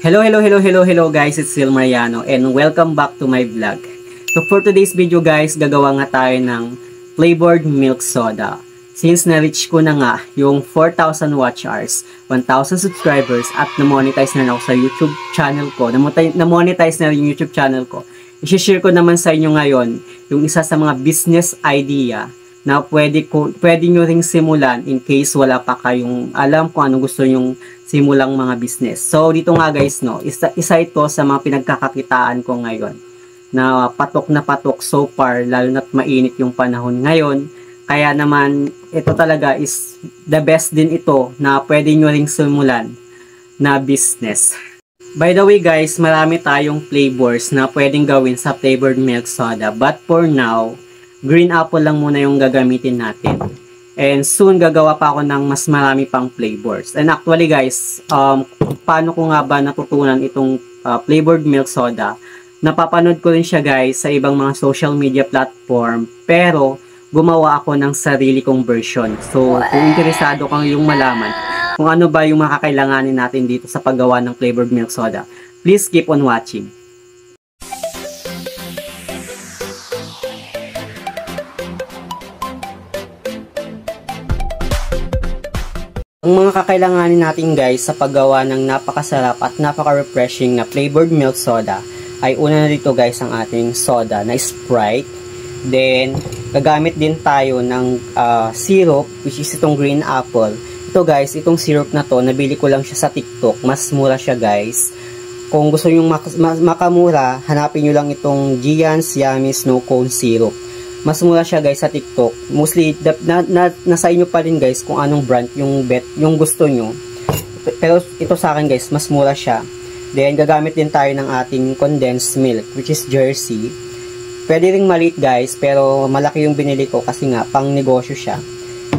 Hello guys, it's Sil Mariano and welcome back to my vlog. So for today's video guys, gagawa nga tayo ng flavored milk soda. Since na-reach ko na nga yung 4,000 watch hours, 1,000 subscribers at na-monetize na ako sa YouTube channel ko, na-monetize na rin yung YouTube channel ko, i-share ko naman sa inyo ngayon yung isa sa mga business idea na pwede nyo ring simulan in case wala pa kayong alam kung ano gusto nyong simulang mga business. So, dito nga guys, no, isa ito sa mga pinagkakakitaan ko ngayon na patok so far, lalo na't mainit yung panahon ngayon. Kaya naman, ito talaga is the best din ito na pwede nyo ring simulan na business. By the way guys, marami tayong flavors na pwedeng gawin sa flavored milk soda. But for now, green apple lang muna yung gagamitin natin. And soon, gagawa pa ako ng mas marami pang flavors. And actually guys, paano ko nga ba natutunan itong flavored milk soda? Napapanood ko rin siya guys sa ibang mga social media platform. Pero, gumawa ako ng sarili kong version. So, kung interesado kang yung malaman kung ano ba yung makakailanganin natin dito sa paggawa ng flavored milk soda, please keep on watching. Ang mga kakailanganin natin guys sa paggawa ng napakasarap at napaka-refreshing na flavored milk soda ay una na dito guys ang ating soda na Sprite. Then, gagamit din tayo ng syrup which is itong green apple. Ito guys, itong syrup na to, nabili ko lang siya sa TikTok. Mas mura siya guys. Kung gusto nyo makamura, hanapin nyo lang itong Giants Yummy Snow Cone Syrup. Mas mura siya guys sa TikTok. Mostly, nasa inyo pa rin guys kung anong brand yung gusto nyo. Pero ito sa akin guys, mas mura siya. Then, gagamit din tayo ng ating condensed milk, which is Jersey. Pwede ring maliit guys, pero malaki yung binili ko kasi nga, pang negosyo siya.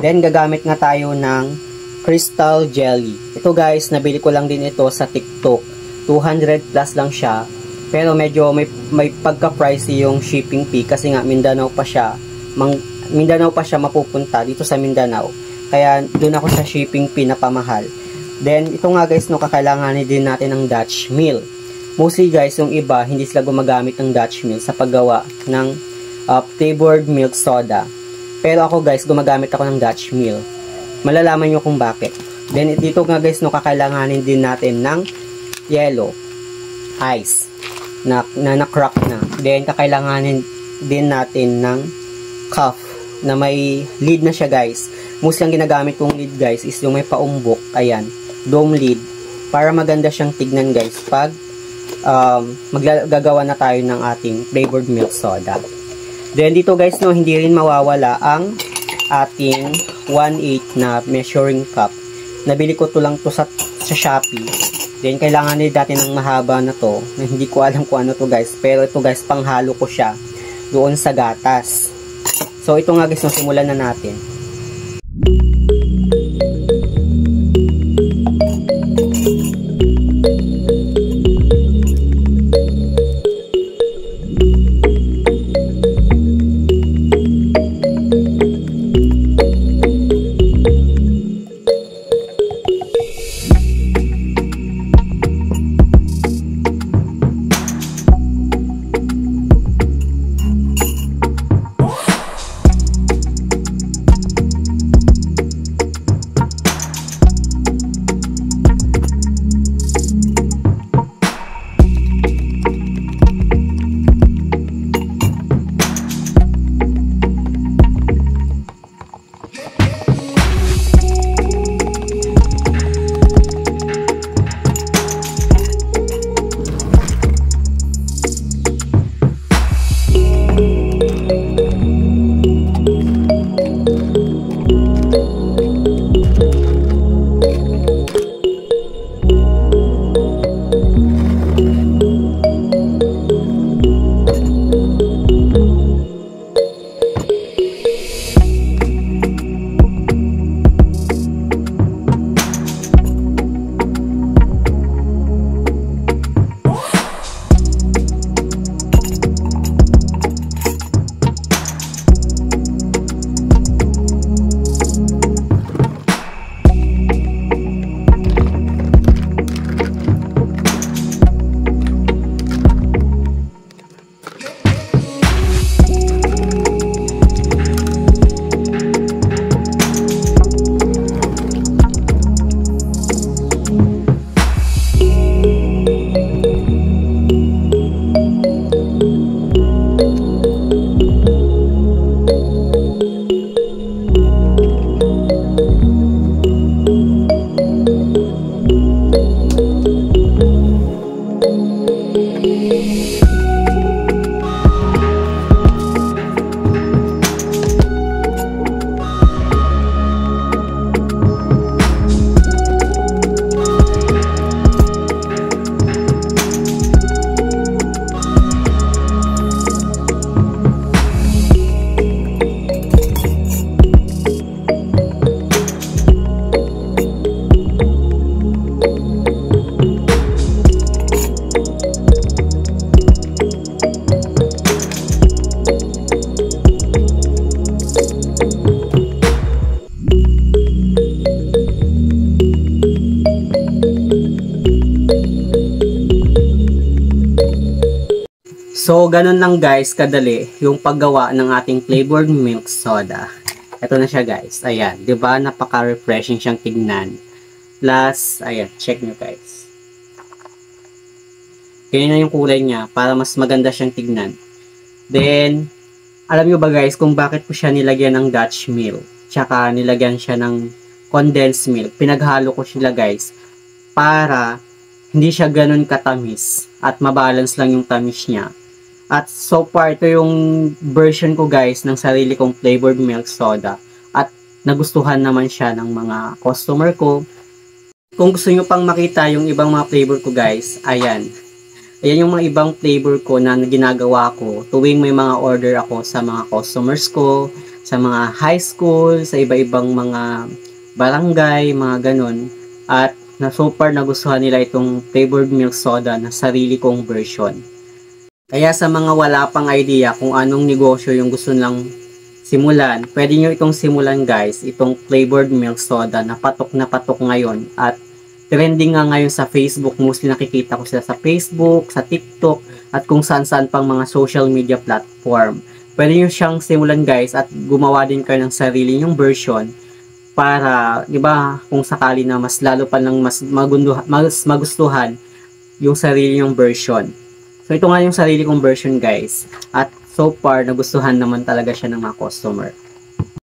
Then, gagamit nga tayo ng crystal jelly. Ito guys, nabili ko lang din ito sa TikTok. 200 plus lang siya. Pero medyo may pagka-pricey yung shipping fee kasi nga Mindanao pa siya mapupunta dito sa Mindanao. Kaya doon ako sa shipping fee na pamahal. Then ito nga guys, no, kakailanganin din natin ng Dutch mill. Mostly guys, yung iba hindi sila gumagamit ng Dutch mill sa paggawa ng flavored milk soda. Pero ako guys, gumagamit ako ng Dutch mill. Malalaman nyo kung bakit. Then dito nga guys, no, kakailanganin din natin ng yellow ice na crack na. Then, kakailanganin din natin ng cup na may lid na siya guys. Mostly ang ginagamit kong lid guys is yung may paumbok. Ayan, dome lid. Para maganda siyang tignan guys pag maggagawa na tayo ng ating flavored milk soda. Then, dito guys, no, hindi rin mawawala ang ating 1/8 na measuring cup. Nabili ko to lang to sa Shopee. Then, kailangan din natin ng mahaba na to. Hindi ko alam kung ano to guys. Pero ito guys, panghalo ko siya doon sa gatas. So, ito nga guys, simulan na natin. So, ganun lang guys, kadali yung paggawa ng ating flavored milk soda. Ito na siya guys. Ayan, 'di ba? Napaka-refreshing siyang tignan. Plus, ayan, check nyo guys. Ganyan na yung kulay niya para mas maganda siyang tignan. Then, alam nyo ba guys kung bakit ko siya nilagyan ng Dutch milk? Tsaka nilagyan siya ng condensed milk. Pinaghalo ko sila guys para hindi siya ganun katamis at mabalance lang yung tamis niya. At so far, ito yung version ko guys ng sarili kong flavored milk soda. At nagustuhan naman siya ng mga customer ko. Kung gusto nyo pang makita yung ibang mga flavor ko guys, ayan. Ayan yung mga ibang flavor ko na ginagawa ko tuwing may mga order ako sa mga customers ko, sa mga high school, sa iba-ibang mga barangay, mga ganun. At na so far nagustuhan nila itong flavored milk soda na sarili kong version. Kaya sa mga wala pang idea kung anong negosyo yung gusto nilang simulan, pwede nyo itong simulan guys, itong flavored milk soda na patok ngayon at trending nga ngayon sa Facebook. Mostly nakikita ko sila sa Facebook, sa TikTok at kung saan-saan pang mga social media platform. Pwede nyo siyang simulan guys at gumawa din kayo ng sarili nyong version para, di ba, kung sakali na mas lalo pa lang mas magustuhan yung sarili nyong version. So, ito nga yung sarili kong version guys. At so far, nagustuhan naman talaga siya ng mga customer.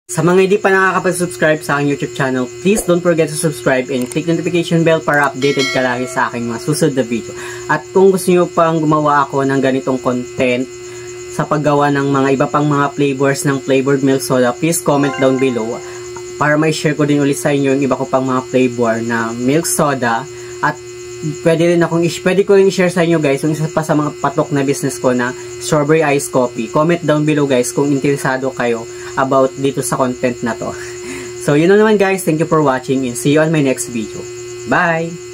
Sa mga hindi pa nakakapag-subscribe sa aking YouTube channel, please don't forget to subscribe and click notification bell para updated ka lagi sa aking mga susunod na video. At kung gusto nyo pang gumawa ako ng ganitong content sa paggawa ng mga iba pang mga flavors ng flavored milk soda, please comment down below para may share ko din ulit sa inyo yung iba ko pang mga flavor na milk soda. At pwede ko rin i-share sa inyo guys yung isa pa sa mga patok na business ko na strawberry iced coffee. Comment down below guys kung interesado kayo about dito sa content na to. So yun na naman guys, thank you for watching and see you on my next video. Bye!